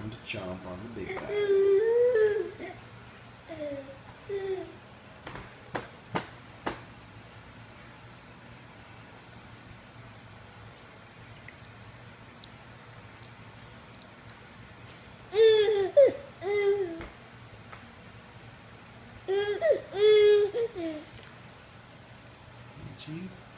Time to chomp on the big guy. Cheese?